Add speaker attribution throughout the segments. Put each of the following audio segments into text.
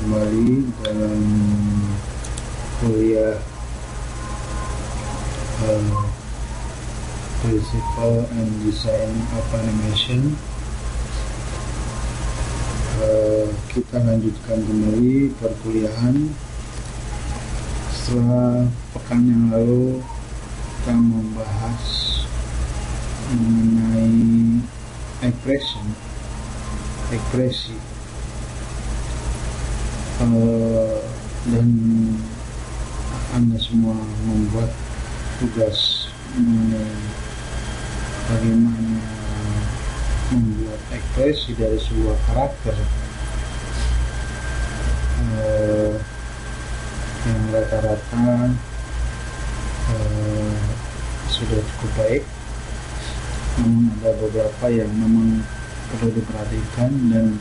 Speaker 1: kembali dalam kuliah Principle and Design of Animation. Kita lanjutkan kembali perkuliahan. Setelah pekan yang lalu kita membahas mengenai ekspresi dan Anda semua membuat tugas mengenai bagaimana membuat ekspresi dari sebuah karakter yang rata-rata sudah cukup baik, namun ada beberapa yang memang perlu diperhatikan dan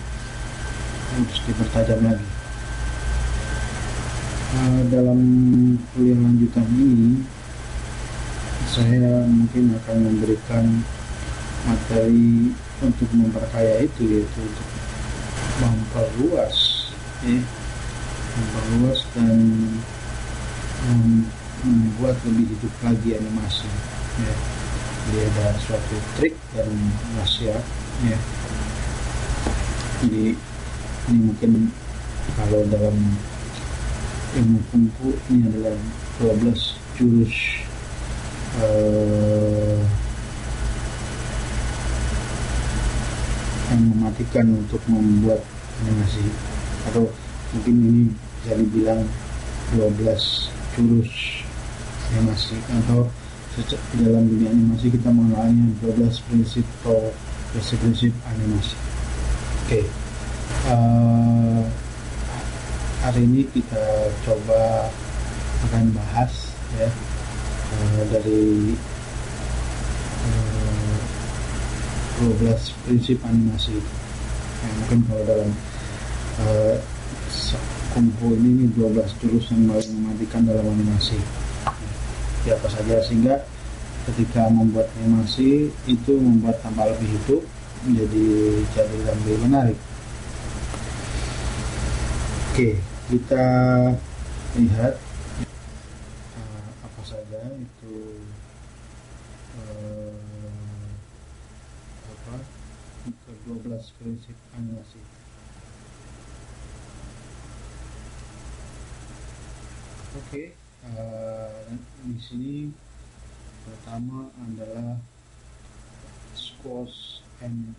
Speaker 1: harus dipertajam lagi. Dalam kuliah lanjutan ini saya mungkin akan memberikan materi untuk memperkaya itu, yaitu untuk memperluas dan membuat lebih hidup lagi animasi. Jadi ada suatu trik dan nasihat. Jadi ini mungkin kalau dalam ilmu kungfu ini adalah 12 jurus yang mematikan untuk membuat animasi, atau mungkin ini bisa dibilang 12 jurus animasi, atau dalam dunia animasi kita mengenalnya 12 prinsip animasi. Hari ini kita coba akan bahas dari 12 prinsip animasi. Mungkin kalau dalam kungfu ini 12 jurus yang paling mematikan dalam animasi. Apa saja, sehingga ketika membuat animasi itu membuat tambah lebih hidup, jadi lebih menarik. Kita lihat apa saja itu ke-12 prinsip animasi. Di sini pertama adalah squash and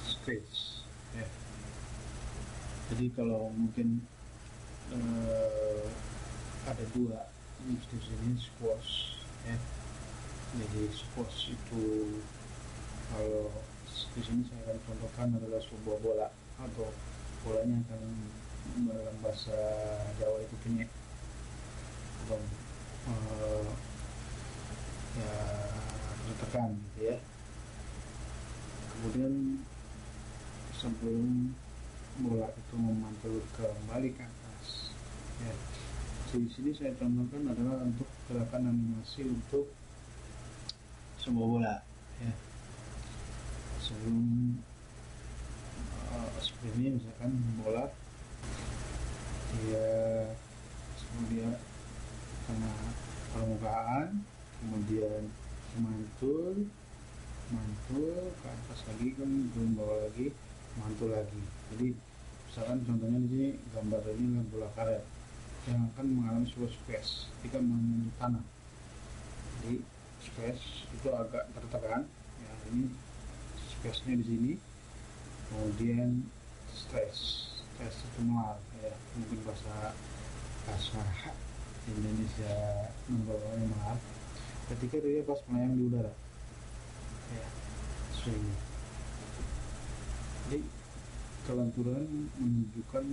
Speaker 1: stretch. Jadi kalau mungkin ada dua di sini squash. Jadi squash itu kalau di sini saya akan contohkan adalah sebuah bola, atau bolanya akan dalam bahasa Jawa itu penyek, atau tertekan gitu ya. Kemudian sebelum bola itu memantul kembali ke atas, di sini saya contohkan adalah untuk gerakan animasi untuk sebuah bola. Sebelum seperti ini, misalkan bola dia kena permukaan, kemudian mantul ke atas lagi, kemudian bawah lagi, mantul lagi. Jadi misalkan contohnya di sini gambar ini bola karet yang akan mengalami sebuah splash ketika menyentuh tanah. Jadi splash itu agak tertekan, ini splashnya di sini, kemudian stress itu mual, mungkin bahasa Indonesia membawanya maaf, ketika dia pas melayang di udara, swing. Jadi kelenturan menunjukkan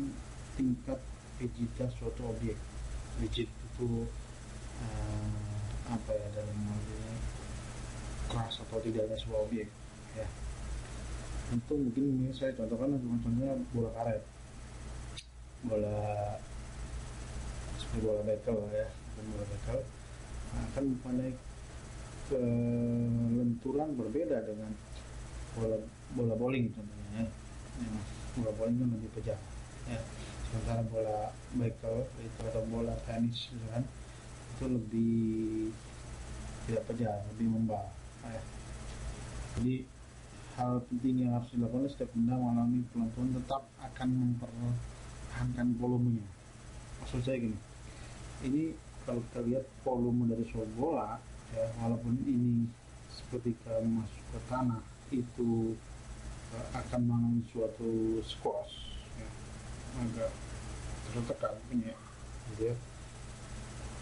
Speaker 1: tingkat rigiditas suatu objek. Rigid itu dalam artinya keras atau tidaknya sebuah objek. Itu mungkin saya contohkan contohnya bola karet, seperti bola bekel akan mempunyai kelenturan berbeda dengan bola bowling contohnya. Bola bowling kan lebih pejam. ya. Sementara bola bekel itu atau bola tenis misalkan itu lebih tidak pejat, lebih membah ya. Jadi hal penting yang harus dilakukan setiap benda mengalami pelanturan tetap akan mempertahankan volumenya. Maksud saya gini, ini kalau kita lihat volume dari sebuah bola ya, walaupun ini ketika masuk ke tanah itu akan mengalami suatu squash ya, agak tertekan ya, gitu ya.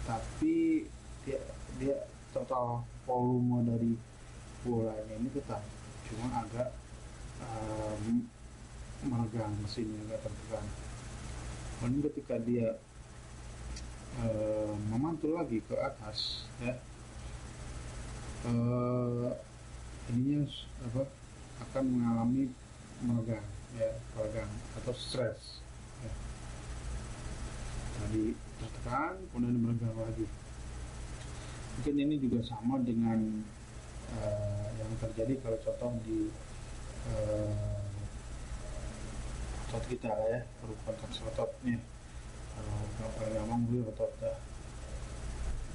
Speaker 1: Tapi dia total volume dari bolanya ini tetap, cuma agak meregang, mesinnya agak tertekan. Dan ketika dia memantul lagi ke atas ya, ininya akan mengalami meregang ya, atau stres ya. Tadi tertekan kemudian meregang lagi. Mungkin ini juga sama dengan yang terjadi kalau contoh di otot kita ya, konteks ototnya. Kalau paling gampang dulu otot ya.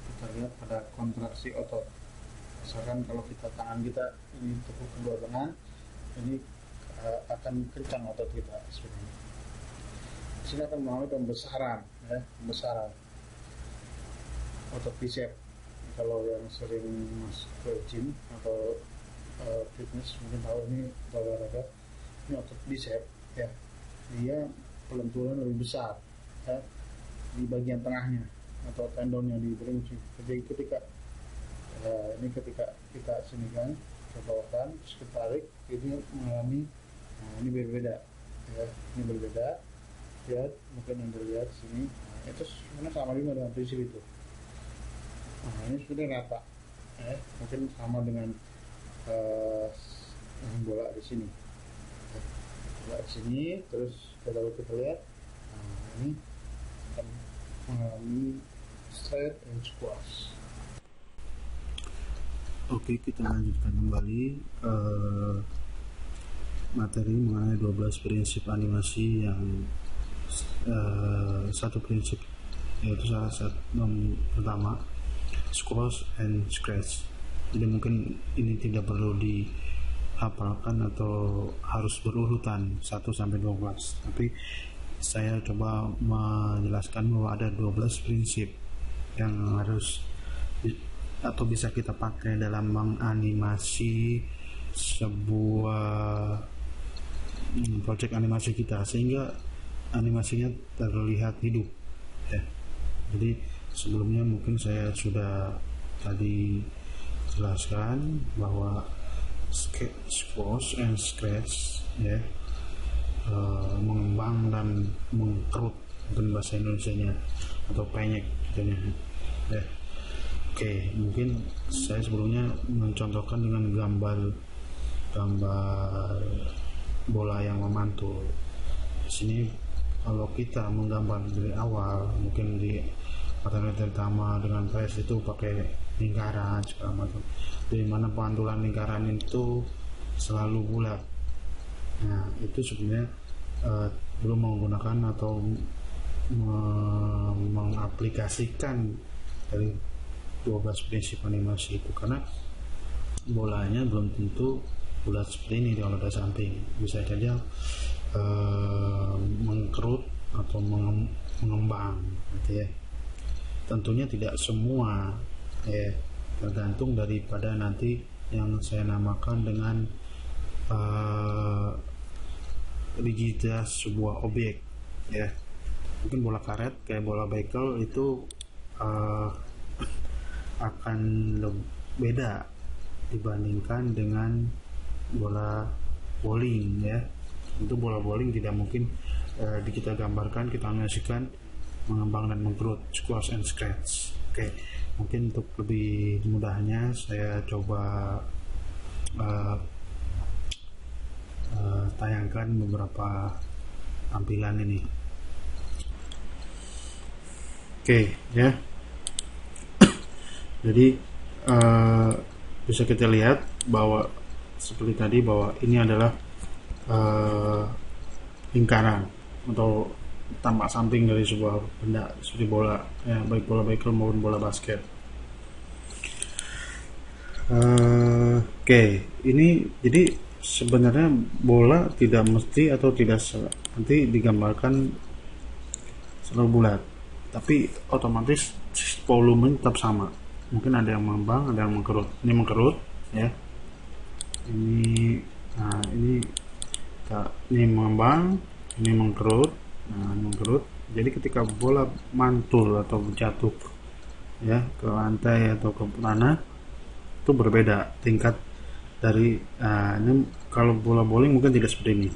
Speaker 1: Kita lihat pada kontraksi otot. Misalkan kalau tangan kita ini tekuk kedua tangan, ini akan kencang otot kita seperti ini. Di sini akan mengalami pembesaran ya, pembesaran otot bicep. Kalau yang sering masuk ke gym atau fitness mungkin tahu ini olahraga, ini otot bicep ya, dia pelenturan lebih besar ya, di bagian tengahnya atau tendonnya di beringsi. Jadi ketika kita sinikan ke bawahkan terus kita tarik, ini mengalami ini berbeda ya, ini berbeda ya, mungkin yang terlihat sini. Itu sebenarnya sama juga dengan prinsip itu. Ini sudah rata ya, mungkin sama dengan bola di sini, bola di sini. Terus kalau kita lihat ini akan mengalami straight and squash. Oke, kita lanjutkan kembali materi mengenai 12 prinsip animasi yang satu prinsip yaitu salah satu pertama squash and scratch. Jadi mungkin ini tidak perlu dihafalkan atau harus berurutan 1 sampai 12, tapi saya coba menjelaskan bahwa ada 12 prinsip yang harus atau bisa kita pakai dalam menganimasi sebuah project animasi kita sehingga animasinya terlihat hidup ya. Jadi sebelumnya mungkin saya sudah tadi jelaskan bahwa squash and scratch ya, mengembang dan mengkerut mungkin bahasa Indonesianya, atau penyek gitu ya. Oke, mungkin saya sebelumnya mencontohkan dengan gambar bola yang memantul. Di sini kalau kita menggambar dari awal, mungkin di materi pertama dengan press itu pakai lingkaran segala macam, di mana pantulan lingkaran itu selalu bulat. Nah, itu sebenarnya belum menggunakan atau mengaplikasikan dari 12 prinsip animasi itu, karena bolanya belum tentu bulat seperti ini kalau dari samping, bisa saja mengkerut atau mengembang gitu ya. Tentunya tidak semua ya, tergantung daripada nanti yang saya namakan dengan rigiditas sebuah objek ya. Mungkin bola karet kayak bola bekel itu akan beda dibandingkan dengan bola bowling ya. Untuk bola bowling tidak mungkin kita gambarkan, kita animasikan mengembang dan mengkerut, squash and scratch. Oke, mungkin untuk lebih mudahnya saya coba tayangkan beberapa tampilan ini. Oke ya. Jadi bisa kita lihat bahwa seperti tadi bahwa ini adalah lingkaran atau tampak samping dari sebuah benda seperti bola, ya, baik bola bekel maupun bola basket. Oke, ini jadi sebenarnya bola tidak mesti atau tidak nanti digambarkan selalu bulat, tapi otomatis volume tetap sama. Mungkin ada yang mengembang, ada yang mengkerut. Ini mengkerut, ya. Ini mengembang, ini mengkerut. Nah, mengkerut. Jadi ketika bola mantul atau jatuh, ya, ke lantai atau ke tanah, itu berbeda tingkat dari ini. Kalau bola bowling mungkin tidak seperti ini,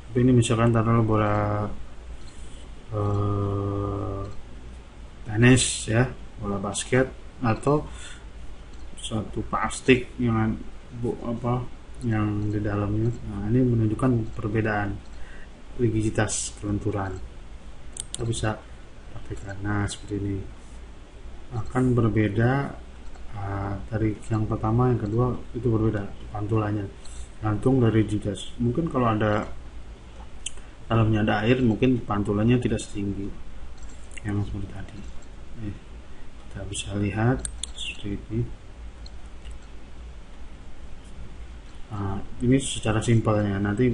Speaker 1: tapi ini misalkan taruhlah bola tenis, ya, bola basket, atau suatu plastik yang yang di dalamnya. Nah, ini menunjukkan perbedaan rigiditas kelenturan. Kita bisa praktekkan. Nah, seperti ini akan berbeda dari yang pertama, yang kedua itu berbeda pantulannya, gantung dari rigiditas. Mungkin kalau ada dalamnya ada air, mungkin pantulannya tidak setinggi yang seperti tadi. Kita bisa lihat seperti ini. Ini secara simpelnya. Nanti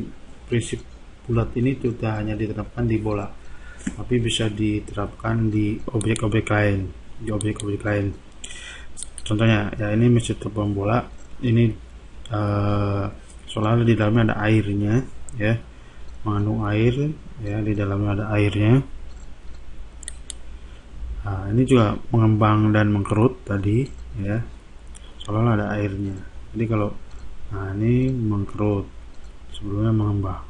Speaker 1: prinsip bulat ini tidak hanya diterapkan di bola, tapi bisa diterapkan di objek-objek lain. Contohnya, ya, ini mesin terbang bola. Ini soalnya di dalamnya ada airnya, ya, mengandung air, ya, di dalamnya ada airnya. Ini juga mengembang dan mengkerut tadi, ya, soalnya ada airnya. Jadi kalau ini mengkerut, sebelumnya mengembang.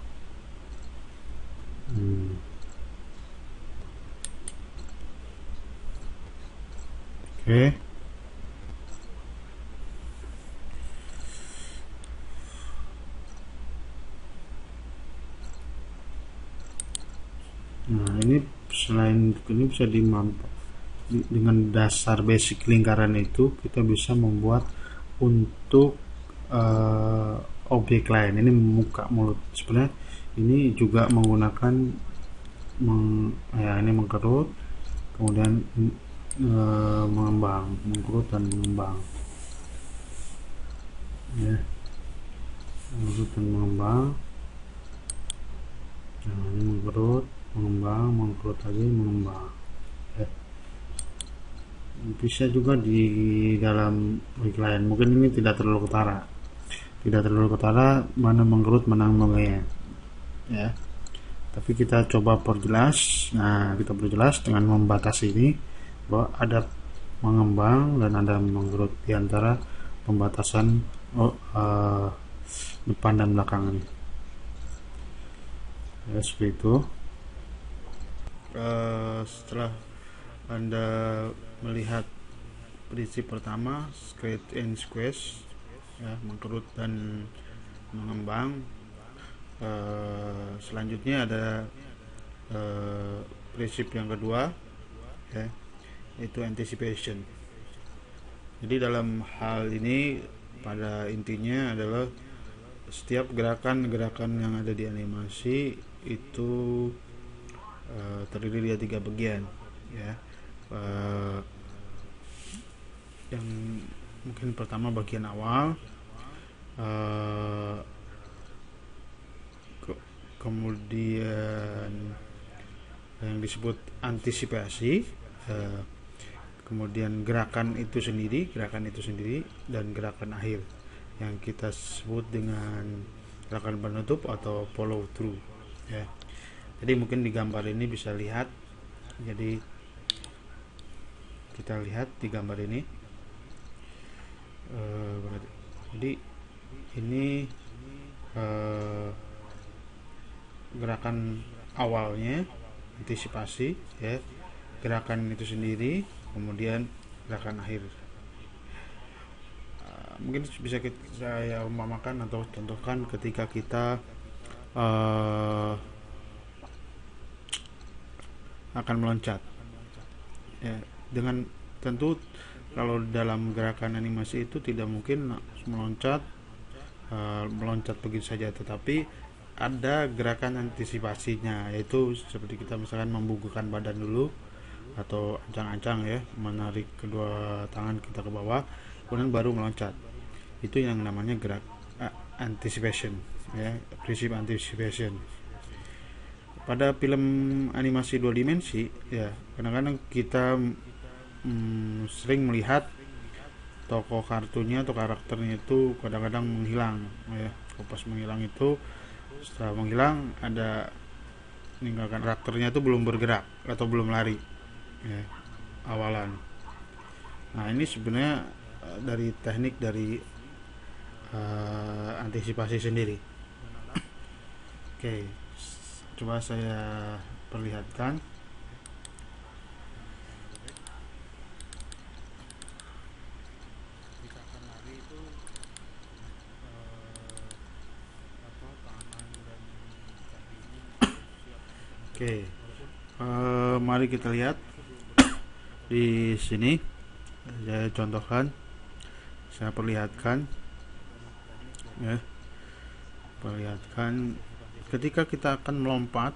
Speaker 1: Oke. Nah, ini selain ini bisa dimanfaatkan dengan dasar basic lingkaran itu, kita bisa membuat untuk objek lain. Ini muka mulut. Sebenarnya ini juga menggunakan ini mengkerut, kemudian mengembang, mengkerut dan mengembang, ya, mengkerut dan mengembang. Nah, ini mengkerut, mengembang, mengkerut lagi, mengembang, ya. Bisa juga di dalam objek lain. Mungkin ini tidak terlalu ketara, mana mengkerut mana mengembang, ya. Tapi kita coba perjelas. Nah, kita perjelas dengan membatasi ini bahwa ada mengembang dan ada mengkerut di antara pembatasan depan dan belakang ini, ya, seperti itu. Setelah Anda melihat prinsip pertama, scratch and squeeze, ya, mengkerut dan mengembang, selanjutnya ada prinsip yang kedua, ya, yaitu anticipation. Jadi dalam hal ini pada intinya adalah setiap gerakan-gerakan yang ada di animasi itu terdiri dari 3 bagian, ya. Yang mungkin pertama bagian awal, kemudian yang disebut antisipasi, kemudian gerakan itu sendiri, dan gerakan akhir yang kita sebut dengan gerakan penutup atau follow through, ya. Jadi mungkin di gambar ini bisa lihat. Jadi kita lihat di gambar ini, jadi ini gerakan awalnya, antisipasi, ya, gerakan itu sendiri, kemudian gerakan akhir. Mungkin bisa saya umpamakan atau contohkan ketika kita akan meloncat, ya, dengan tentu kalau dalam gerakan animasi itu tidak mungkin meloncat begitu saja, tetapi ada gerakan antisipasinya, yaitu seperti kita misalkan membukukan badan dulu atau ancang-ancang ya, menarik kedua tangan kita ke bawah, kemudian baru meloncat. Itu yang namanya gerak anticipation ya, prinsip anticipation. Pada film animasi 2 dimensi ya, kadang-kadang kita sering melihat tokoh kartunnya atau karakternya itu kadang-kadang menghilang ya. Pas menghilang itu, setelah menghilang ada meninggalkan karakternya itu belum bergerak atau belum lari ya, awalan. Nah ini sebenarnya dari teknik dari antisipasi sendiri. Oke, coba saya perlihatkan. Oke, mari kita lihat di sini. Saya contohkan, saya perlihatkan ya, perlihatkan ketika kita akan melompat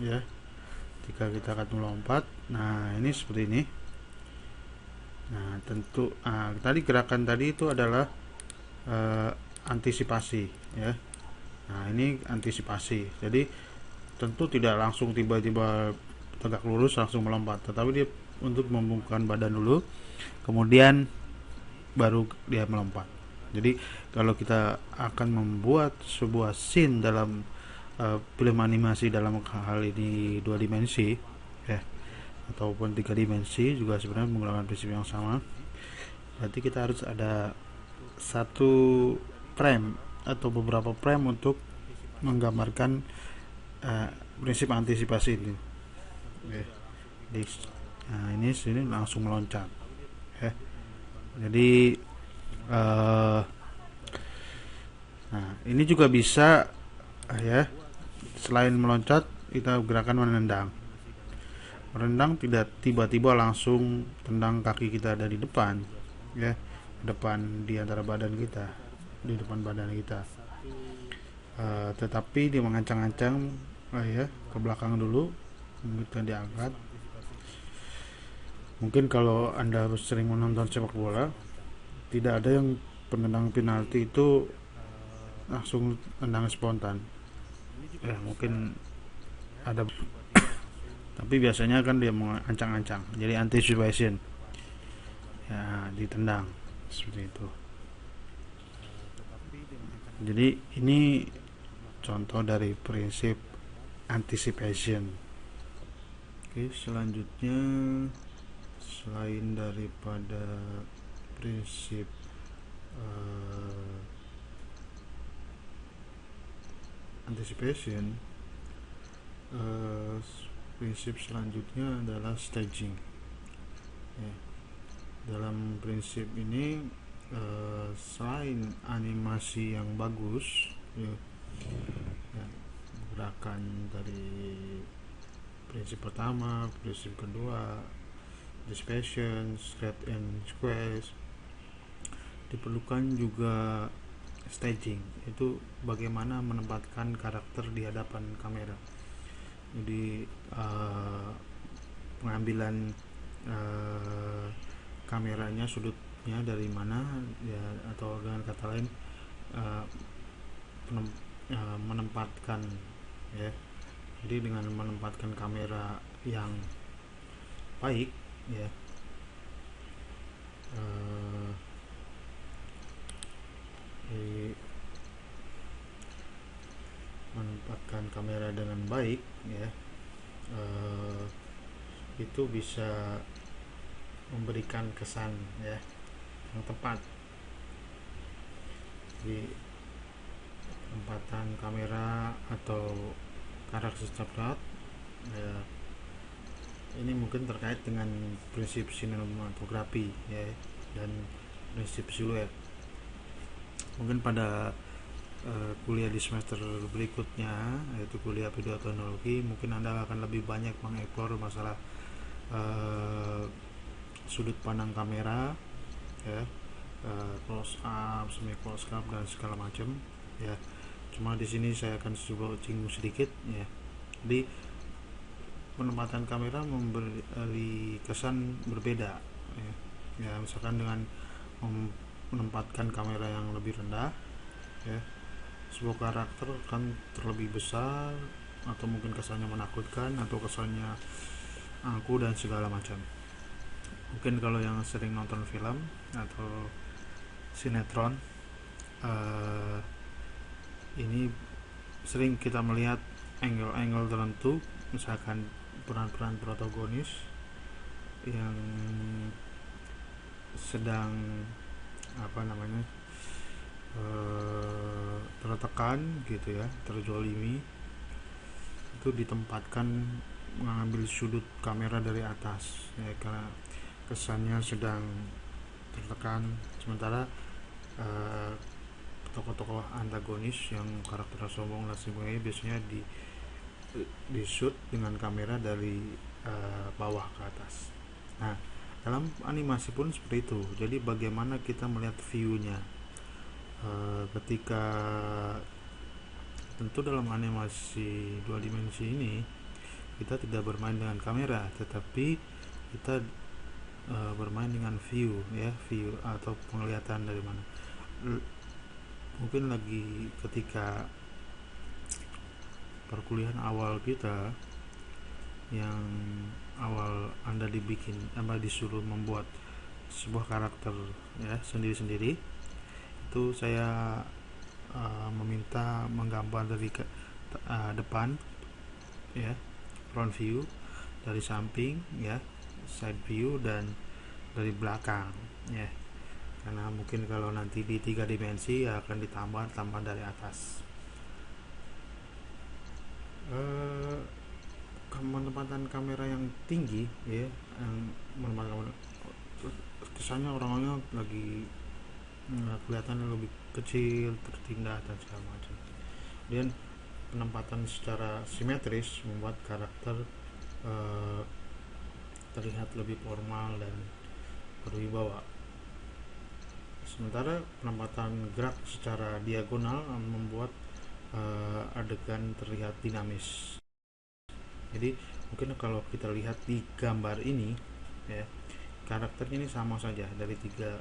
Speaker 1: ya, ketika kita akan melompat. Nah ini seperti ini. Nah tentu tadi gerakan tadi itu adalah antisipasi ya. Nah ini antisipasi, jadi tentu tidak langsung tiba-tiba tegak lurus langsung melompat, tetapi dia untuk membungkukkan badan dulu, kemudian baru dia melompat. Jadi kalau kita akan membuat sebuah scene dalam film animasi, dalam hal ini 2 dimensi ya, ataupun 3 dimensi juga sebenarnya menggunakan prinsip yang sama. Berarti kita harus ada satu frame atau beberapa frame untuk menggambarkan prinsip antisipasi ini. Nah ini sini langsung meloncat ya. Jadi nah ini juga bisa ya, selain meloncat kita gerakan menendang. Menendang tidak tiba-tiba langsung tendang kaki kita dari depan ya, depan di antara badan kita, di depan badan kita, tetapi dia mengancang-ancang ya, ke belakang dulu, kita diangkat. Mungkin kalau Anda sering menonton sepak bola, tidak ada yang penendang penalti itu langsung tendang spontan ya, mungkin ada, tapi biasanya kan dia mengancang-ancang, jadi anticipation ya, ditendang seperti itu. Jadi ini contoh dari prinsip anticipation. Oke, selanjutnya selain daripada prinsip anticipation, prinsip selanjutnya adalah staging ya. Dalam prinsip ini selain animasi yang bagus ya, gerakan dari prinsip pertama, prinsip kedua, anticipation, straight and squares, diperlukan juga staging, itu bagaimana menempatkan karakter di hadapan kamera. Jadi pengambilan kameranya, sudutnya dari mana ya, atau dengan kata lain menempatkan ya. Jadi dengan menempatkan kamera yang baik ya, menempatkan kamera dengan baik ya, itu bisa memberikan kesan ya yang tepat. Jadi penempatan kamera atau karakter setiap ya, ini mungkin terkait dengan prinsip sinematografi ya, dan prinsip siluet. Mungkin pada kuliah di semester berikutnya, yaitu kuliah video teknologi, mungkin Anda akan lebih banyak mengeksplor masalah sudut pandang kamera ya, close up, semi close up dan segala macam ya. Cuma di sini saya akan coba singgung sedikit ya. Jadi penempatan kamera memberi kesan berbeda ya. Ya misalkan dengan menempatkan kamera yang lebih rendah ya, sebuah karakter kan terlebih besar atau mungkin kesannya menakutkan atau kesannya angku dan segala macam. Mungkin kalau yang sering nonton film atau sinetron, ini sering kita melihat angle-angle tertentu, misalkan peran-peran protagonis yang sedang tertekan gitu ya, terzolimi, itu ditempatkan mengambil sudut kamera dari atas ya, karena kesannya sedang tertekan. Sementara tokoh-tokoh antagonis yang karakternya sombong dan sebagainya biasanya di shoot dengan kamera dari bawah ke atas. Nah, dalam animasi pun seperti itu. Jadi bagaimana kita melihat view-nya ketika tentu dalam animasi dua dimensi ini kita tidak bermain dengan kamera, tetapi kita bermain dengan view ya, view atau penglihatan dari mana. Mungkin lagi ketika perkuliahan awal kita, yang awal Anda disuruh membuat sebuah karakter ya sendiri-sendiri, itu saya meminta menggambar dari depan ya, front view, dari samping ya, side view, dan dari belakang ya, karena mungkin kalau nanti di 3 dimensi akan ditambah dari atas. Penempatan kamera yang tinggi ya, yang menempatkan kesannya orangnya lagi kelihatannya lebih kecil, tertindas dan segala macam. Dan penempatan secara simetris membuat karakter terlihat lebih formal dan berwibawa. Sementara penempatan gerak secara diagonal membuat adegan terlihat dinamis. Jadi mungkin kalau kita lihat di gambar ini ya, karakternya ini sama saja dari tiga,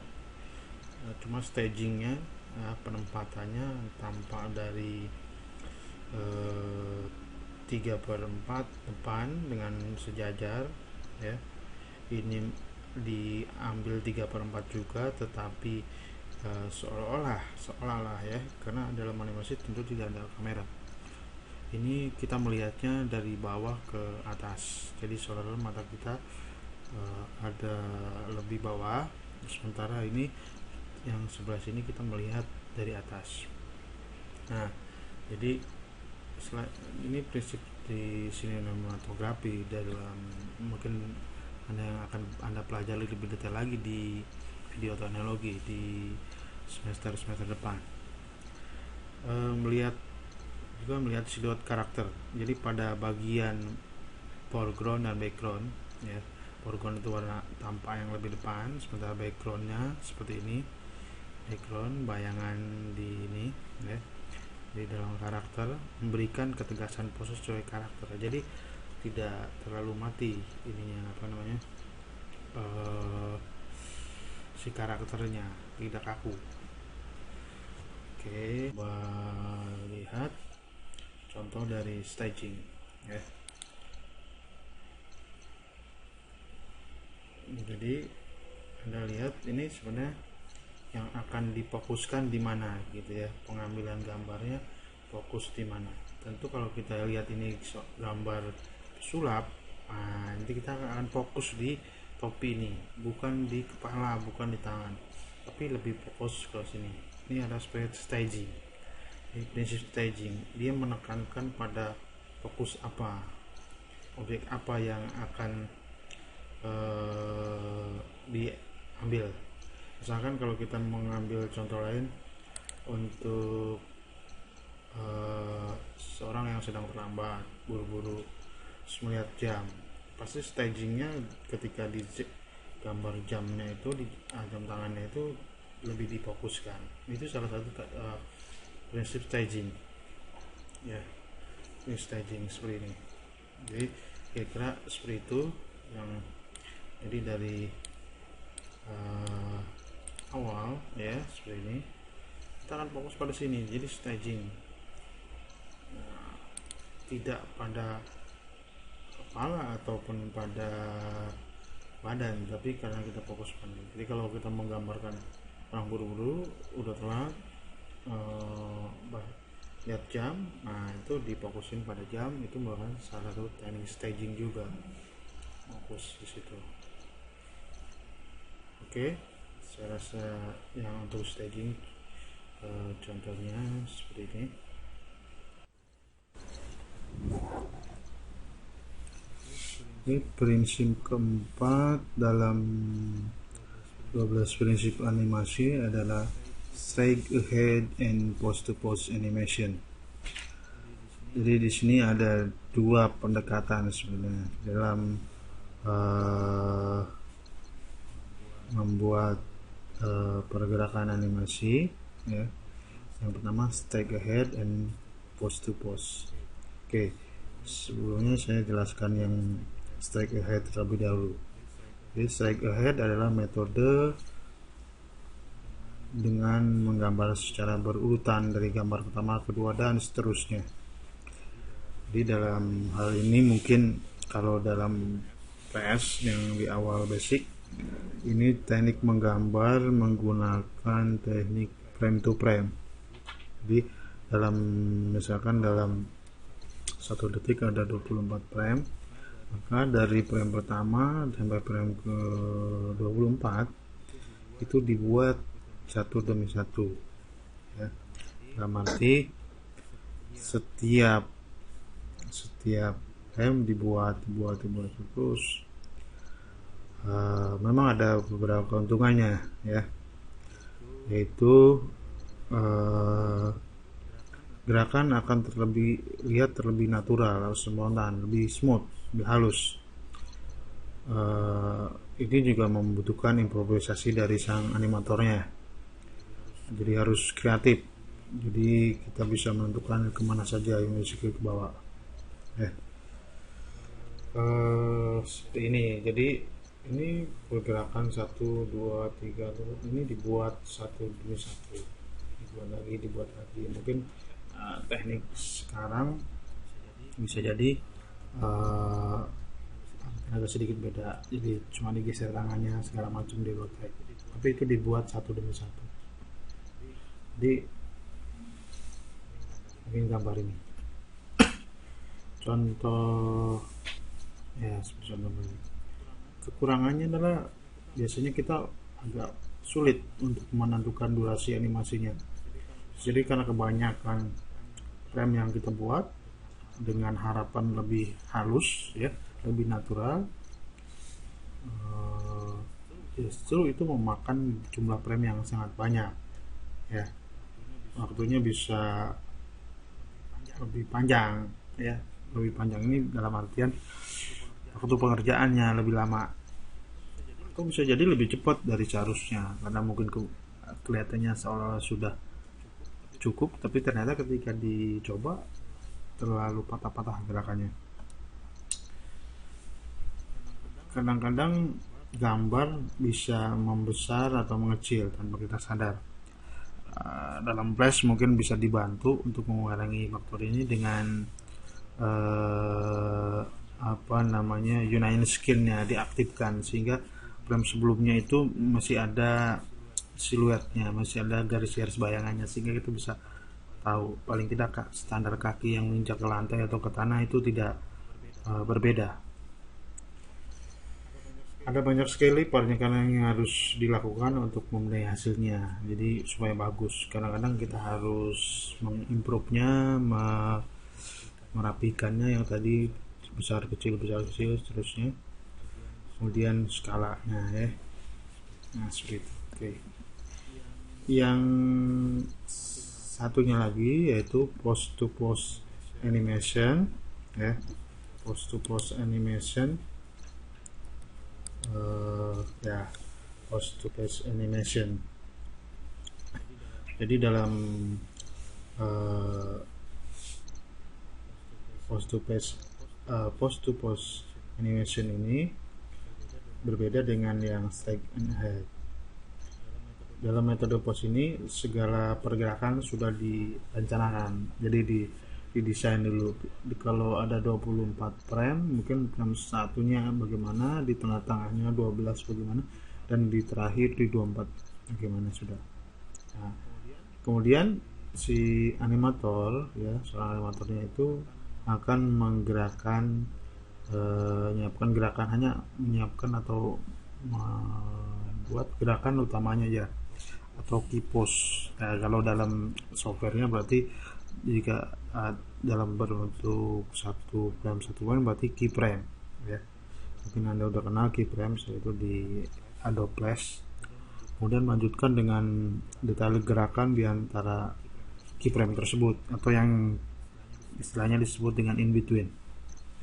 Speaker 1: cuma stagingnya, penempatannya tampak dari 3/4 depan dengan sejajar ya. Ini diambil 3/4 juga, tetapi seolah-olah ya, karena dalam animasi tentu tidak ada kamera. Ini kita melihatnya dari bawah ke atas, jadi seolah-olah mata kita ada lebih bawah, sementara ini yang sebelah sini kita melihat dari atas. Nah, jadi ini prinsip di sinematografi dalam, mungkin yang akan Anda pelajari lebih detail lagi di video teknologi di semester depan. Melihat siluet karakter. Jadi pada bagian foreground dan background ya, foreground itu warna tampak yang lebih depan, sementara backgroundnya seperti ini, background bayangan di ini ya, di dalam karakter memberikan ketegasan pose sesuai karakter. Jadi tidak terlalu mati ininya si karakternya, tidak kaku. Oke, lihat contoh dari staging ya. Jadi Anda lihat ini sebenarnya yang akan difokuskan di mana gitu ya, pengambilan gambarnya fokus di mana. Tentu kalau kita lihat ini gambar sulap, nanti kita akan fokus di topi ini, bukan di kepala, bukan di tangan, tapi lebih fokus ke sini. Ini ada staging. Ini prinsip staging, dia menekankan pada fokus apa, objek apa yang akan diambil. Misalkan kalau kita mengambil contoh lain untuk seorang yang sedang terlambat, buru-buru melihat jam, pasti stagingnya ketika di gambar jamnya itu, di jam tangannya itu lebih difokuskan. Itu salah satu prinsip staging. ya. Ini staging seperti ini. Jadi kira-kira seperti itu yang jadi dari awal ya, seperti ini. Kita akan fokus pada sini, jadi staging. Nah, tidak pada kepala ataupun pada badan, tapi karena kita fokus pada ini. Jadi kalau kita menggambarkan orang buru-buru udah telat, lihat jam, nah itu difokusin pada jam, itu merupakan salah satu teknik staging juga, fokus di situ. Oke, saya rasa yang untuk staging contohnya seperti ini. Ini prinsip keempat dalam 12 prinsip animasi adalah straight ahead and pose to pose animation. Jadi di sini ada dua pendekatan sebenarnya dalam membuat pergerakan animasi ya. Yang pertama straight ahead and pose to pose. Oke, sebelumnya saya jelaskan yang straight ahead terlebih dahulu. Jadi straight ahead adalah metode dengan menggambar secara berurutan dari gambar pertama, kedua, dan seterusnya. Jadi dalam hal ini mungkin kalau dalam PS yang di awal basic, ini teknik menggambar menggunakan teknik frame to frame. Jadi dalam misalkan dalam 1 detik ada 24 frame, maka dari frame pertama sampai frame ke 24 itu dibuat satu demi satu ya. Dalam arti setiap frame dibuat terus. Memang ada beberapa keuntungannya ya, yaitu gerakan akan terlihat terlebih natural, spontan, lebih smooth, lebih halus. Ini juga membutuhkan improvisasi dari sang animatornya, jadi harus kreatif. Jadi kita bisa menentukan kemana saja yang bisa ke bawah ya. Seperti ini. Jadi ini pergerakan 1, 2, 3 ini dibuat satu demi satu, dibuat lagi. Mungkin teknik sekarang bisa jadi agak sedikit beda, jadi cuma digeser tangannya segala macam di rotate, tapi itu dibuat satu demi satu. Jadi mungkin gambar ini contoh ya, seperti contoh ini. Kekurangannya adalah biasanya kita agak sulit untuk menentukan durasi animasinya. Jadi karena kebanyakan frame yang kita buat dengan harapan lebih halus ya, lebih natural, justru itu memakan jumlah frame yang sangat banyak ya. Waktunya bisa lebih panjang ya, lebih panjang ini dalam artian waktu pengerjaannya lebih lama, atau bisa jadi lebih cepat dari seharusnya karena mungkin kelihatannya seolah sudah cukup, tapi ternyata ketika dicoba terlalu patah-patah gerakannya. Kadang-kadang gambar bisa membesar atau mengecil tanpa kita sadar. Dalam Flash mungkin bisa dibantu untuk mengurangi faktor ini dengan Unite Skin-nya diaktifkan, sehingga frame sebelumnya itu masih ada siluetnya, masih ada garis-garis bayangannya, sehingga kita bisa tahu paling tidak standar kaki yang menginjak ke lantai atau ke tanah itu tidak berbeda. Ada banyak sekali perencanaan yang harus dilakukan untuk memenuhi hasilnya, jadi supaya bagus. Kadang-kadang kita harus mengimprove-nya, merapikannya yang tadi besar kecil seterusnya, kemudian skalanya ya. Nah seperti itu. Oke. Yang satunya lagi yaitu post to post animation ya. Post to post animation post to post animation. Jadi dalam post to post animation ini berbeda dengan yang stack and head. Dalam metode post ini segala pergerakan sudah direncanakan, jadi didesain dulu. Kalau ada 24 frame, mungkin frame satunya bagaimana, di tengah-tengahnya 12 bagaimana, dan di terakhir di 24 bagaimana sudah. Nah, kemudian si animator, ya, seorang animatornya itu akan menggerakkan, menyiapkan gerakan, hanya menyiapkan atau membuat gerakan utamanya ya, atau key pose. Nah, kalau dalam softwarenya berarti jika dalam bentuk satu frame berarti keyframe ya. Mungkin Anda udah kenal keyframe, yaitu di Adobe Flash. Kemudian lanjutkan dengan detail gerakan di antara keyframe tersebut, atau yang istilahnya disebut dengan in between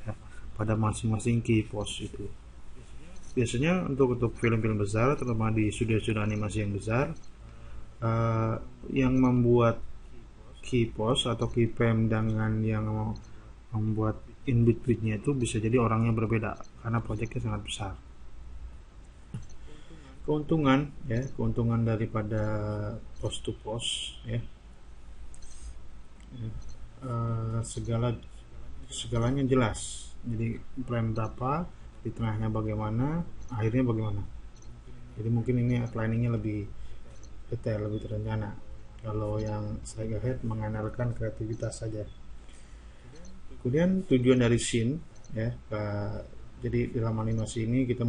Speaker 1: ya, pada masing-masing key pose itu. Biasanya untuk film-film besar, terutama di studio-studio animasi yang besar, yang membuat key pose atau keyframe dengan yang membuat in between-nya itu bisa jadi orangnya berbeda karena proyeknya sangat besar. Keuntungan daripada post to post ya, segalanya jelas. Jadi frame berapa, di tengahnya bagaimana, akhirnya bagaimana. Jadi mungkin ini planningnya lebih detail, lebih terencana. Kalau yang saya ahead mengandalkan kreativitas saja. Kemudian tujuan dari scene ya, jadi dalam animasi ini kita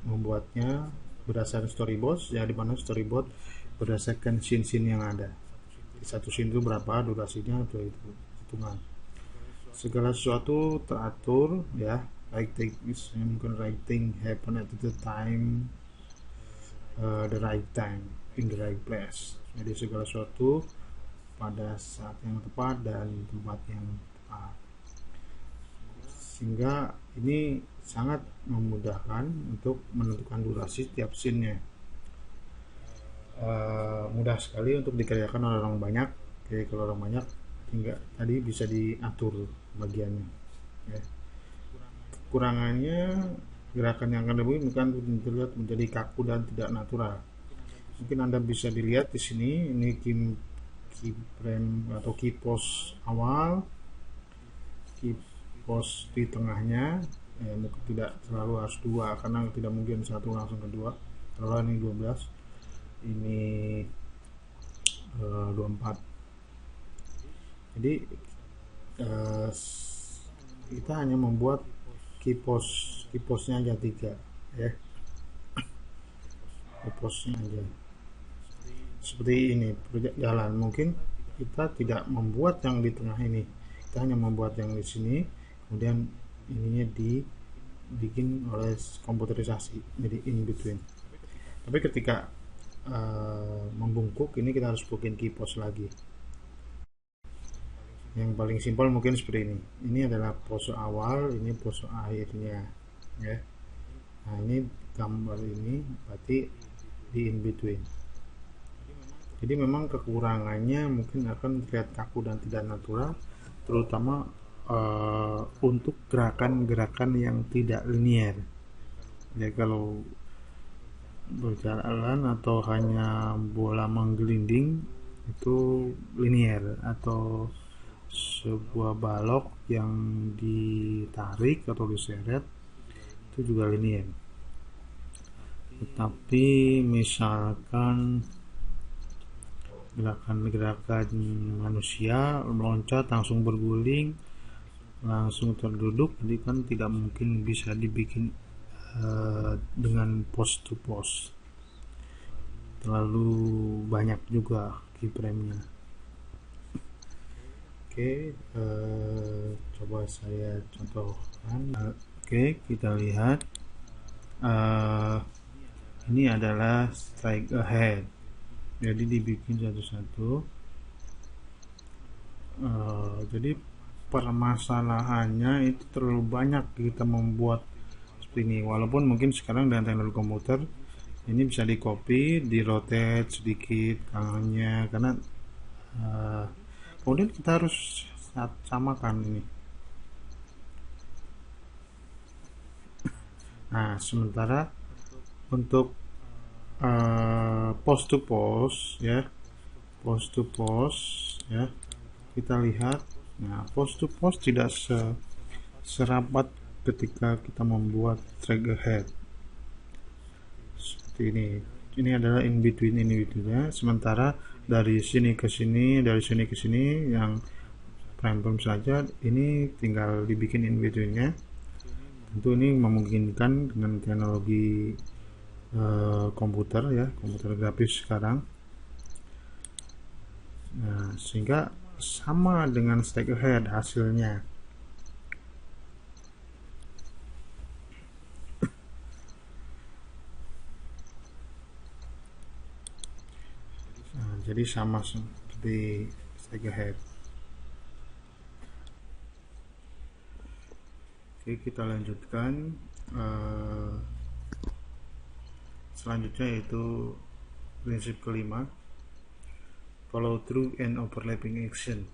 Speaker 1: membuatnya berdasarkan storyboard ya, di mana storyboard berdasarkan scene-scene yang ada. Di satu scene itu berapa durasinya, itu hitungan. Segala sesuatu teratur ya, right thing happen at the time, the right time in the right place. Jadi segala sesuatu pada saat yang tepat dan tempat yang tepat, sehingga ini sangat memudahkan untuk menentukan durasi setiap scene-nya. Mudah sekali untuk dikerjakan oleh orang banyak. Jadi kalau orang banyak, hingga tadi bisa diatur bagiannya ya. Kekurangannya, gerakan yang akan terlihat menjadi kaku dan tidak natural. Mungkin Anda bisa dilihat di sini, ini keyframe atau key pose awal, key pose di tengahnya ya, mungkin tidak terlalu harus dua, karena tidak mungkin satu langsung kedua. Kalau ini 12, ini 24. Jadi kita hanya membuat key pose-nya aja 3 ya, key pose-nya aja seperti ini. Proyek jalan, mungkin kita tidak membuat yang di tengah ini, kita hanya membuat yang di sini, kemudian ininya dibikin oleh komputerisasi jadi in between. Tapi ketika membungkuk, ini kita harus bikin key pose lagi. Yang paling simpel mungkin seperti ini. Ini adalah pose awal, ini pose akhirnya ya. Nah, ini gambar ini berarti di in between. Jadi memang kekurangannya mungkin akan terlihat kaku dan tidak natural, terutama untuk gerakan-gerakan yang tidak linear ya. Kalau berjalan atau hanya bola menggelinding itu linear, atau sebuah balok yang ditarik atau diseret itu juga linear. Tetapi misalkan gerakan-gerakan manusia meloncat, langsung berguling, langsung terduduk, jadi kan tidak mungkin bisa dibikin dengan post to post, terlalu banyak juga keyframe-nya. Oke, coba saya contohkan. Oke, kita lihat ini adalah strike ahead, jadi dibikin satu-satu. Jadi permasalahannya itu terlalu banyak kita membuat seperti ini, walaupun mungkin sekarang dengan teknologi komputer ini bisa di copy, di rotate sedikit kanannya, karena kemudian kita harus samakan ini Nah, sementara untuk post to post ya, post to post ya, kita lihat. Nah, post to post tidak serapat ketika kita membuat track ahead seperti ini adalah in between ya, sementara dari sini ke sini, dari sini ke sini yang prime saja, ini tinggal dibikin in betweennya. Tentu ini memungkinkan dengan teknologi komputer ya, komputer grafis sekarang. Nah, sehingga sama dengan stack ahead hasilnya. Nah, jadi sama seperti stack ahead. Oke, kita lanjutkan. Selanjutnya yaitu prinsip kelima, follow through and overlapping action.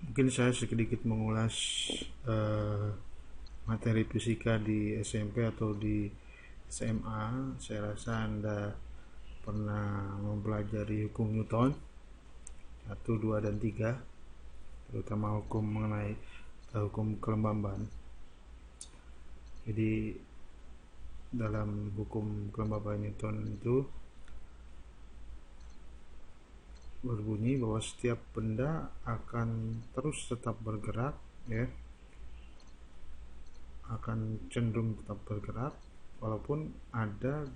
Speaker 1: Mungkin saya sedikit mengulas materi fisika di SMP atau di SMA. Saya rasa Anda pernah mempelajari hukum Newton 1, 2, dan 3, terutama hukum mengenai hukum kelembaban. Jadi dalam hukum kelembaban Newton itu berbunyi bahwa setiap benda akan terus tetap bergerak ya, akan cenderung tetap bergerak walaupun ada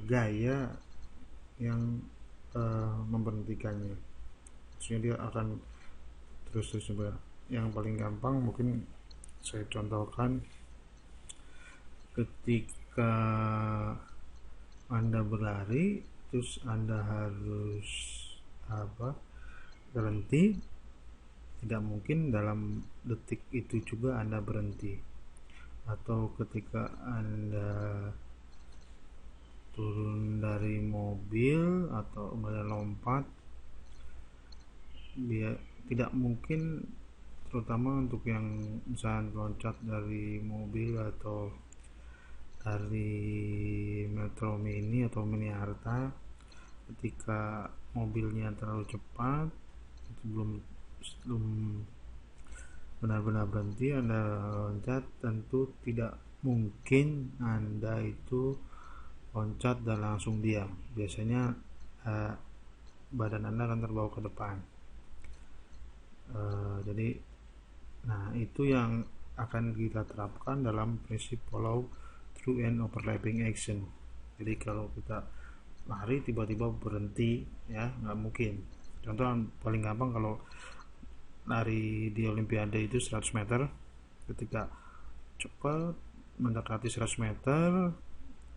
Speaker 1: gaya yang memberhentikannya. Maksudnya dia akan terus bergerak. Yang paling gampang mungkin saya contohkan, ketika Anda berlari terus Anda harus berhenti, tidak mungkin dalam detik itu juga Anda berhenti. Atau ketika Anda turun dari mobil atau melompat, dia tidak mungkin, terutama untuk yang misalnya loncat dari mobil atau dari Metro Mini atau Mini Harta, ketika mobilnya terlalu cepat, belum benar-benar berhenti Anda loncat, tentu tidak mungkin Anda itu loncat dan langsung diam. Biasanya badan Anda akan terbawa ke depan. Jadi nah itu yang akan kita terapkan dalam prinsip follow through and overlapping action. Jadi kalau kita lari tiba-tiba berhenti ya, nggak mungkin. Contoh paling gampang, kalau lari di Olimpiade itu 100 meter, ketika cepat mendekati 100 meter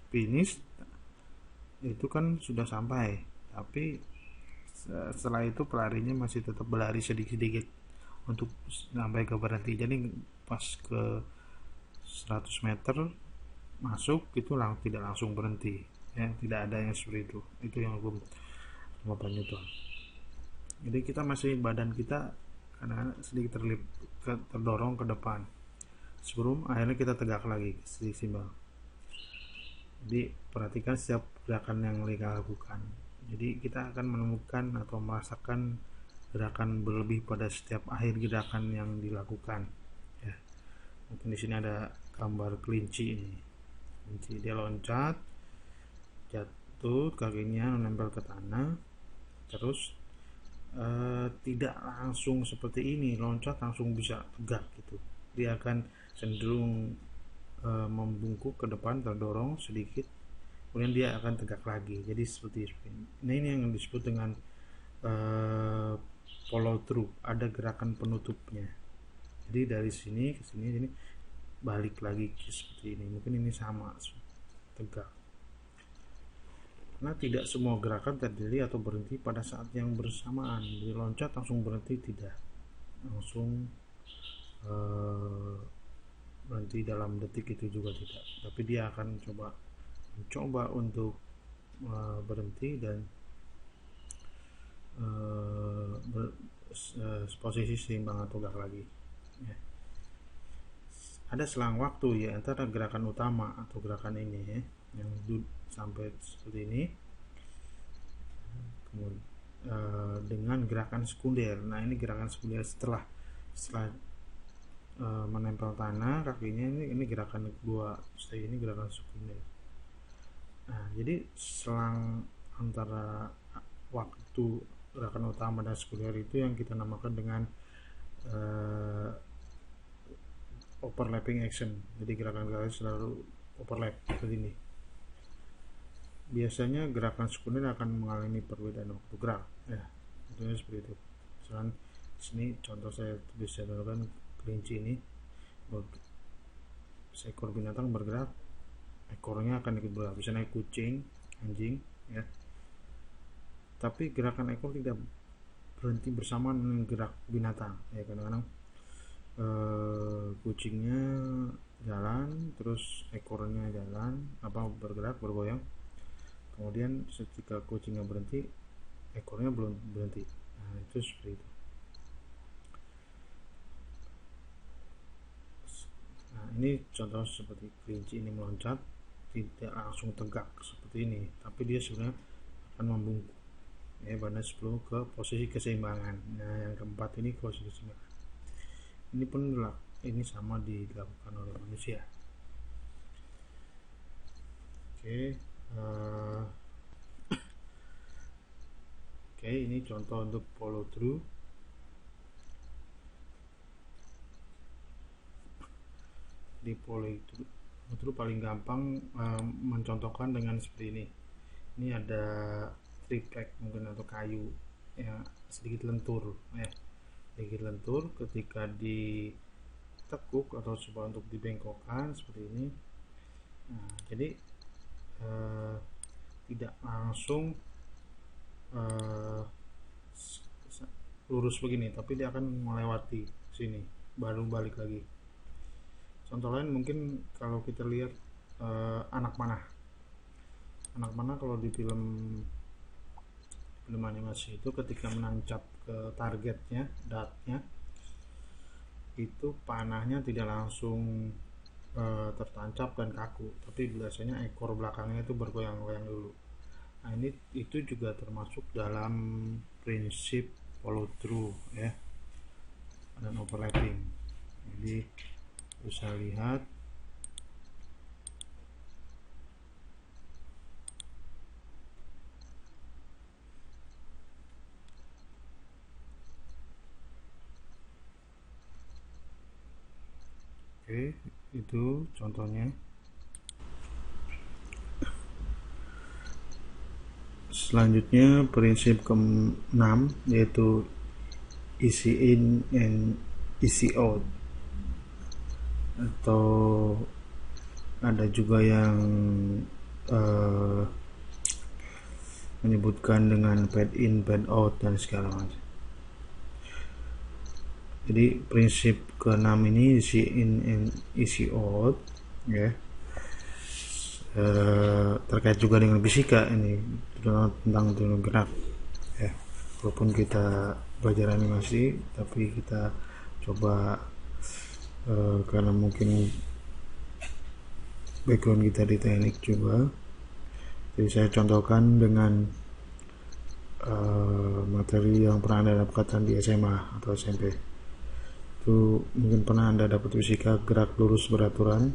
Speaker 1: finish itu kan sudah sampai, tapi setelah itu pelarinya masih tetap berlari sedikit-sedikit untuk sampai ke berhenti. Jadi pas ke 100 meter masuk itu tidak langsung berhenti ya, tidak ada yang seperti itu yang hukum Newton. Jadi kita masih, badan kita karena sedikit terdorong ke depan sebelum akhirnya kita tegak lagi seimbang. Jadi perhatikan setiap gerakan yang kita lakukan. Jadi kita akan menemukan atau merasakan gerakan berlebih pada setiap akhir gerakan yang dilakukan ya. Mungkin di sini ada gambar kelinci ini. Kelinci dia loncat, jatuh, kakinya menempel ke tanah, terus tidak langsung seperti ini loncat langsung bisa tegak gitu. Dia akan cenderung membungkuk ke depan, terdorong sedikit, kemudian dia akan tegak lagi. Jadi seperti ini. Nah, ini yang disebut dengan follow through, ada gerakan penutupnya. Jadi dari sini ke sini balik lagi seperti ini. Mungkin ini sama tegak. Karena tidak semua gerakan terdiri atau berhenti pada saat yang bersamaan. Jadi loncat langsung berhenti, tidak langsung berhenti dalam detik itu juga tidak, tapi dia akan mencoba untuk berhenti dan posisi seimbang atau tegak lagi ya. ada selang waktu ya antara gerakan utama atau gerakan ini ya, yang sampai seperti ini, kemudian dengan gerakan sekunder. Nah ini gerakan sekunder setelah menempel tanah kakinya, ini gerakan kedua, setelah ini gerakan sekunder. Nah jadi selang antara waktu gerakan utama dan sekunder itu yang kita namakan dengan overlapping action. Jadi gerakan-gerakan selalu overlap seperti ini. Biasanya gerakan sekunder akan mengalami perbedaan waktu gerak ya, contohnya seperti itu. Misalkan sini contoh saya bisa contohkan kelinci ini, seekor binatang bergerak, ekornya akan ikut bergerak, misalnya kucing, anjing ya, tapi gerakan ekor tidak berhenti bersamaan dengan gerak binatang ya. Kadang-kadang kucingnya jalan, terus ekornya jalan bergerak, bergoyang, kemudian ketika kucingnya berhenti, ekornya belum berhenti. Nah itu seperti itu. Nah ini contoh seperti kelinci ini meloncat, tidak langsung tegak seperti ini, tapi dia sebenarnya akan membungkuk ya, badannya sebelum ke posisi keseimbangan. Nah yang keempat ini posisi keseimbangan. Ini pun ini sama dilakukan oleh manusia. Oke. Oke, ini contoh untuk follow through. Di follow through paling gampang mencontohkan dengan seperti ini. Ini ada triplek mungkin atau kayu yang sedikit lentur ya, sedikit lentur. Ketika ditekuk atau coba untuk dibengkokkan seperti ini, nah jadi tidak langsung lurus begini, tapi dia akan melewati sini baru balik lagi. Contoh lain mungkin kalau kita lihat anak panah kalau di film animasi itu, ketika menancap ke targetnya, dartnya, itu panahnya tidak langsung tertancap dan kaku, tapi biasanya ekor belakangnya itu bergoyang-goyang dulu. Nah ini itu juga termasuk dalam prinsip follow through ya, dan overlapping. Jadi bisa lihat oke, itu contohnya. Selanjutnya prinsip ke-6 yaitu easy in and easy out, atau ada juga yang menyebutkan dengan pad in, pad out dan segala macam. Jadi prinsip ke-6 ini easy in and easy out ya, terkait juga dengan fisika ini, tentang gerak ya. Walaupun kita belajar animasi, tapi kita coba karena mungkin background kita di teknik juga, jadi saya contohkan dengan materi yang pernah Anda dapatkan di SMA atau SMP. Itu mungkin pernah Anda dapat fisika gerak lurus beraturan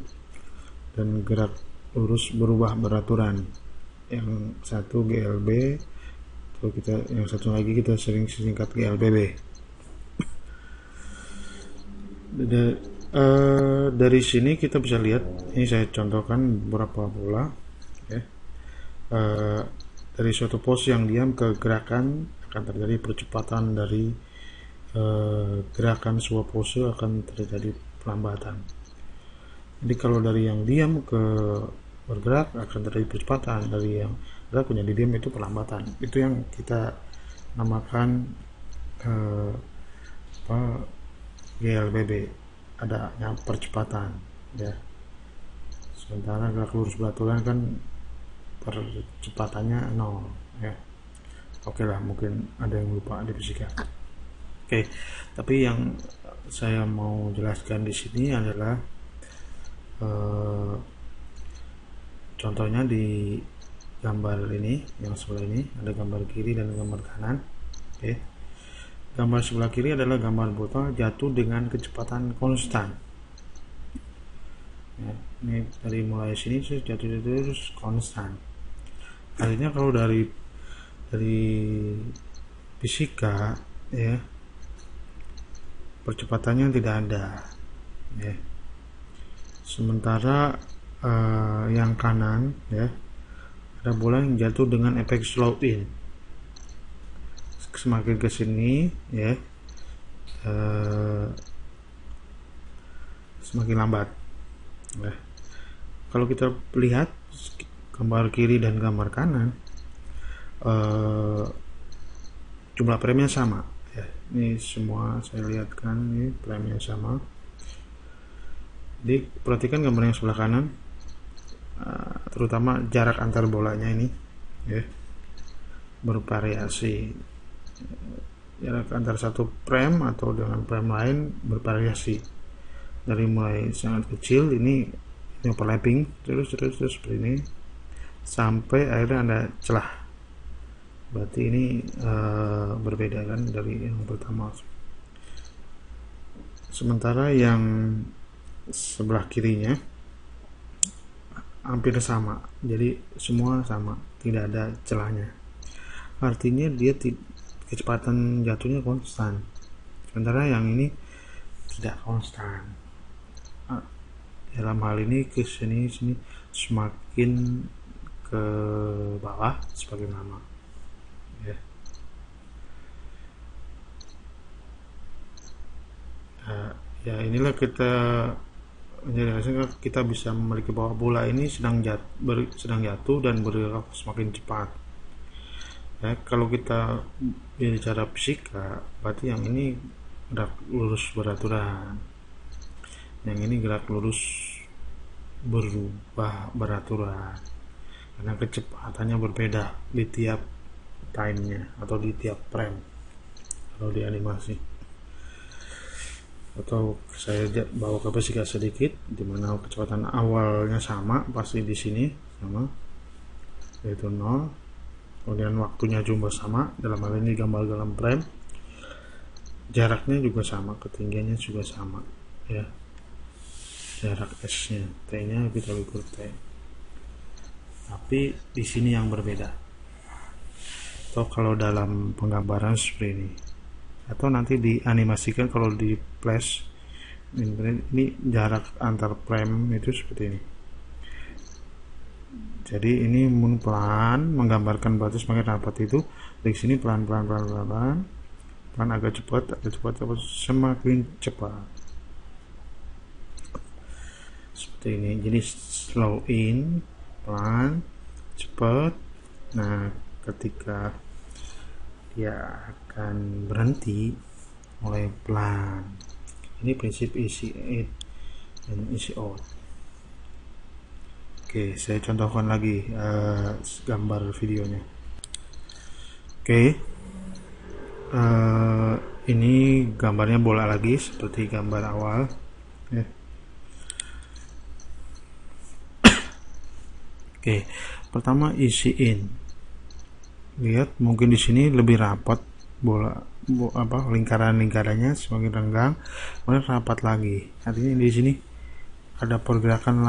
Speaker 1: dan gerak lurus berubah beraturan. Yang satu GLB, atau yang satu lagi kita sering singkat GLBB. Dari sini kita bisa lihat, ini saya contohkan beberapa pola ya. Dari suatu pose yang diam ke gerakan akan terjadi percepatan, dari gerakan sebuah pose akan terjadi pelambatan. Jadi kalau dari yang diam ke bergerak akan terjadi percepatan, dari yang gerak menjadi diam itu pelambatan. Itu yang kita namakan GLBB, adanya percepatan ya. Sementara gerak lurus beraturan kan percepatannya 0 ya. Oke lah, mungkin ada yang lupa di fisika. Oke, tapi yang saya mau jelaskan di sini adalah Contohnya di gambar ini, yang sebelah ini ada gambar kiri dan gambar kanan. Oke. Gambar sebelah kiri adalah gambar botol jatuh dengan kecepatan konstan. Ya, ini dari mulai sini jatuh terus konstan. Artinya kalau dari fisika, ya, percepatannya tidak ada, ya. Sementara yang kanan, ya, ada bola yang jatuh dengan efek slow in. Semakin ke sini, ya, semakin lambat. Nah, kalau kita lihat gambar kiri dan gambar kanan, jumlah premnya sama. Ya, ini semua saya lihatkan, ini premnya sama. Jadi perhatikan gambar yang sebelah kanan, terutama jarak antar bolanya ini, ya, bervariasi. Jarak antar satu prem atau dengan prem lain bervariasi. Dari mulai sangat kecil ini overlapping terus seperti ini sampai akhirnya ada celah. Berarti ini berbeda kan dari yang pertama. Sementara yang sebelah kirinya hampir sama, jadi semua sama, tidak ada celahnya. Artinya dia kecepatan jatuhnya konstan, sementara yang ini tidak konstan. Dalam hal ini ke sini semakin ke bawah sebagai nama, ya. Ya inilah kita bisa memiliki bahwa bola ini sedang jatuh dan bergerak semakin cepat. Ya, kalau kita bicara fisika, berarti yang ini gerak lurus beraturan, yang ini gerak lurus berubah beraturan, karena kecepatannya berbeda di tiap time-nya atau di tiap frame kalau di animasi. Atau saya bawa ke fisika sedikit, dimana kecepatan awalnya sama, pasti di sini sama, yaitu 0. Kemudian waktunya juga sama, dalam hal ini gambar dalam frame. Jaraknya juga sama, ketinggiannya juga sama, ya. Jarak S-nya, T-nya kita ukur T. Tapi di sini yang berbeda. Atau kalau dalam penggambaran seperti ini, atau nanti dianimasikan kalau di flash ini jarak antar frame itu seperti ini. Jadi ini pelan menggambarkan batu semakin rapat, itu dari sini pelan agak cepat semakin cepat seperti ini. Jadi slow in, pelan, cepat. Nah, ketika dia akan berhenti mulai pelan. Ini prinsip easy in dan easy out. Oke, saya contohkan lagi gambar videonya. Oke, ini gambarnya bola lagi seperti gambar awal, ya. Oke, pertama easy in. Lihat, mungkin di sini lebih rapat lingkarannya semakin renggang, kemudian rapat lagi. Artinya di sini ada pergerakan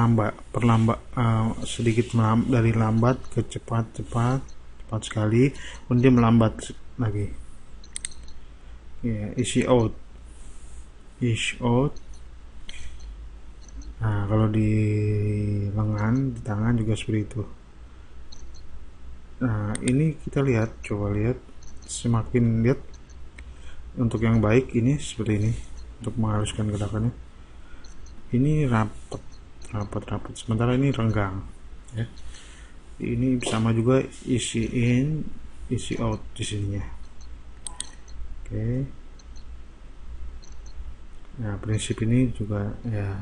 Speaker 1: sedikit dari lambat ke cepat sekali, kemudian melambat lagi. Ya, easy out. Nah, kalau di lengan, di tangan juga seperti itu. Nah, ini kita coba lihat semakin lihat untuk yang baik ini seperti ini, untuk menghaluskan gerakannya ini rapat, sementara ini renggang, ya. Ini sama juga easy in, easy out di sininya. Oke. Nah, prinsip ini juga, ya,